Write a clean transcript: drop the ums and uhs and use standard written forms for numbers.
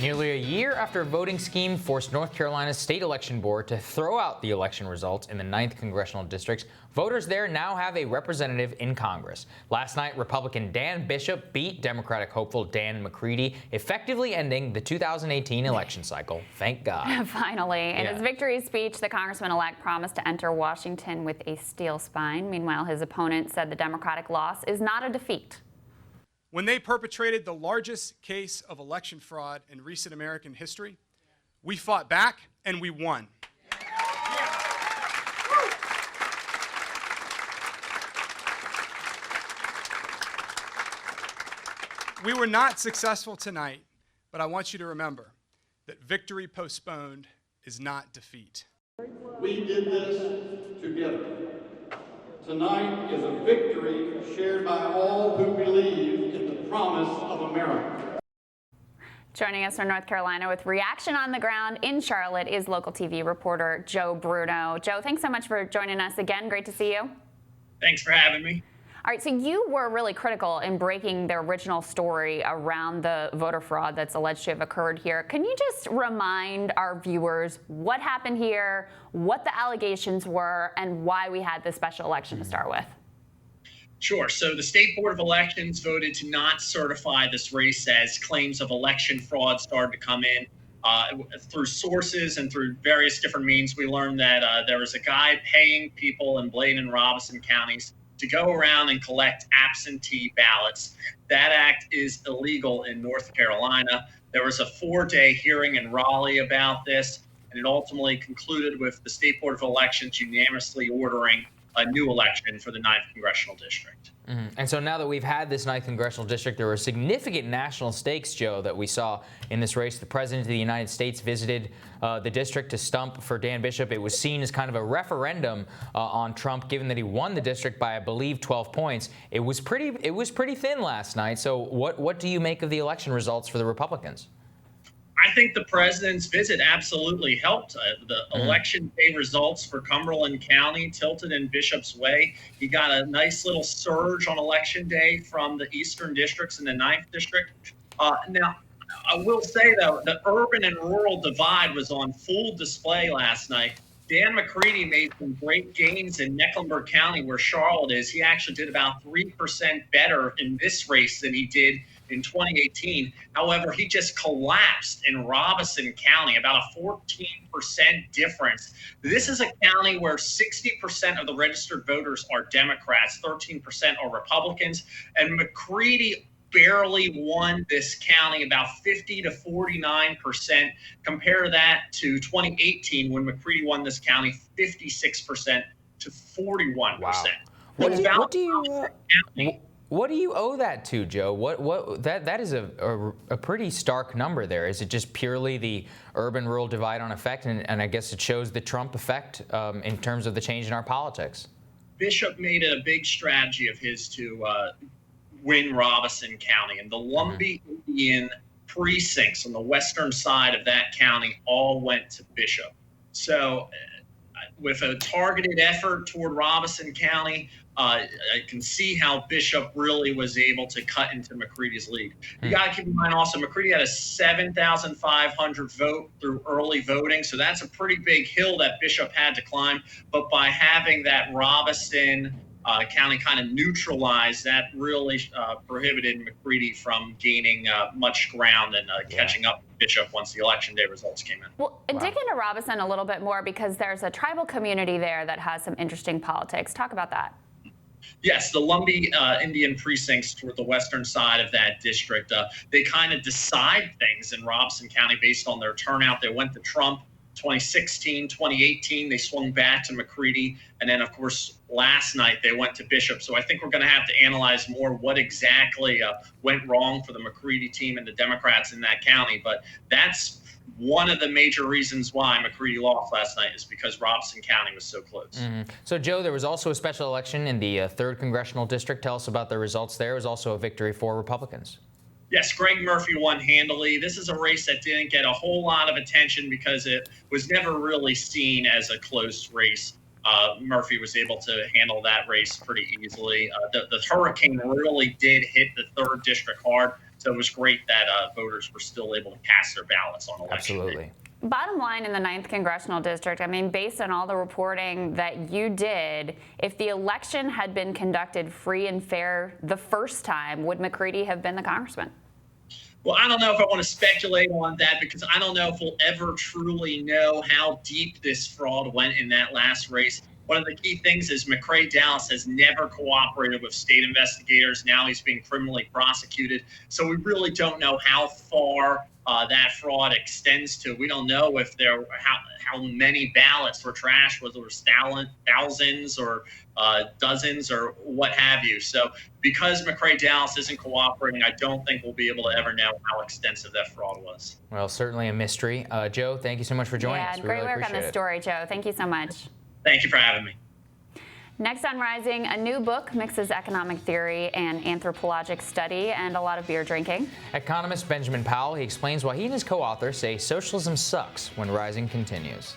Nearly a year after a voting scheme forced North Carolina's state election board to throw out the election results in the 9th congressional district, voters there now have a representative in Congress. Last night, Republican Dan Bishop beat Democratic hopeful Dan McCready, effectively ending the 2018 election cycle. Thank God. Finally. In his victory speech, the congressman-elect promised to enter Washington with a steel spine. Meanwhile, his opponent said the Democratic loss is not a defeat. When they perpetrated the largest case of election fraud in recent American history, we fought back and we won. We were not successful tonight, but I want you to remember that victory postponed is not defeat. We did this together. Tonight is a victory shared by all who believe in the promise of America. Joining us from North Carolina with reaction on the ground in Charlotte is local TV reporter Joe Bruno. Joe, thanks so much for joining us again. Great to see you. Thanks for having me. All right, so you were really critical in breaking the original story around the voter fraud that's alleged to have occurred here. Can you just remind our viewers what happened here, what the allegations were, and why we had this special election to start with? Sure. So the State Board of Elections voted to not certify this race as claims of election fraud started to come in. Through sources and through various different means, we learned that there was a guy paying people in Blaine and Robeson counties to go around and collect absentee ballots. That act is illegal in North Carolina. There was a 4-day hearing in Raleigh about this, and it ultimately concluded with the State Board of Elections unanimously ordering a new election for the 9th Congressional District. And so now that we've had this 9th Congressional District, there were significant national stakes, Joe, that we saw in this race. The President of the United States visited the district to stump for Dan Bishop. It was seen as kind of a referendum on Trump, given that he won the district by, I believe, 12 points. It was pretty thin last night. So what do you make of the election results for the Republicans? I think the president's visit absolutely helped. The election day results for Cumberland County tilted in Bishop's way. He got a nice little surge on election day from the eastern districts in the 9th district. Now, I will say, though, the urban and rural divide was on full display last night. Dan McCready made some great gains in Mecklenburg County, where Charlotte is. He actually did about 3% better in this race than he did in 2018. However, he just collapsed in Robeson County, about a 14% difference. This is a county where 60% of the registered voters are Democrats, 13% are Republicans, and McCready barely won this county, about 50 to 49%. Compare that to 2018, when McCready won this county 56% to 41%. Wow. What do you owe that to, Joe? That is a pretty stark number there. Is it just purely the urban-rural divide on effect, and I guess it shows the Trump effect in terms of the change in our politics? Bishop made it a big strategy of his to win Robeson County, and the Lumbee Indian precincts on the western side of that county all went to Bishop. So with a targeted effort toward Robeson County, I can see how Bishop really was able to cut into McCready's lead. You got to keep in mind also, McCready had a 7,500 vote through early voting, so that's a pretty big hill that Bishop had to climb. But by having that Robeson County kind of neutralized, that really prohibited McCready from gaining much ground and catching up with Bishop once the election day results came in. Well, dig into Robeson a little bit more, because there's a tribal community there that has some interesting politics. Talk about that. Yes, the Lumbee Indian precincts toward the western side of that district, they kind of decide things in Robeson County based on their turnout. They went to Trump 2016, 2018, they swung back to McCready. And then, of course, last night they went to Bishop. So I think we're going to have to analyze more what exactly went wrong for the McCready team and the Democrats in that county. But that's one of the major reasons why McCready lost last night, is because Robeson County was so close. So, Joe, there was also a special election in the 3rd Congressional District. Tell us about the results there. It was also a victory for Republicans. Yes, Greg Murphy won handily. This is a race that didn't get a whole lot of attention because it was never really seen as a close race. Murphy was able to handle that race pretty easily. The hurricane really did hit the 3rd district hard. So it was great that voters were still able to cast their ballots on election day. Absolutely. Bottom line, in the 9th Congressional District, I mean, based on all the reporting that you did, if the election had been conducted free and fair the first time, would McCready have been the congressman? Well, I don't know if I want to speculate on that, because I don't know if we'll ever truly know how deep this fraud went in that last race. One of the key things is McCrae Dowless has never cooperated with state investigators. Now he's being criminally prosecuted. So we really don't know how far that fraud extends to. We don't know if how many ballots were trashed, whether it was thousands or dozens or what have you. So because McCrae Dowless isn't cooperating, I don't think we'll be able to ever know how extensive that fraud was. Well, certainly a mystery. Joe, thank you so much for joining us. Yeah, We great really work on appreciate this it. story, Joe. Thank you so much. Thank you for having me. Next on Rising, a new book mixes economic theory and anthropologic study and a lot of beer drinking. Economist Benjamin Powell, he explains why he and his co-author say socialism sucks when Rising continues.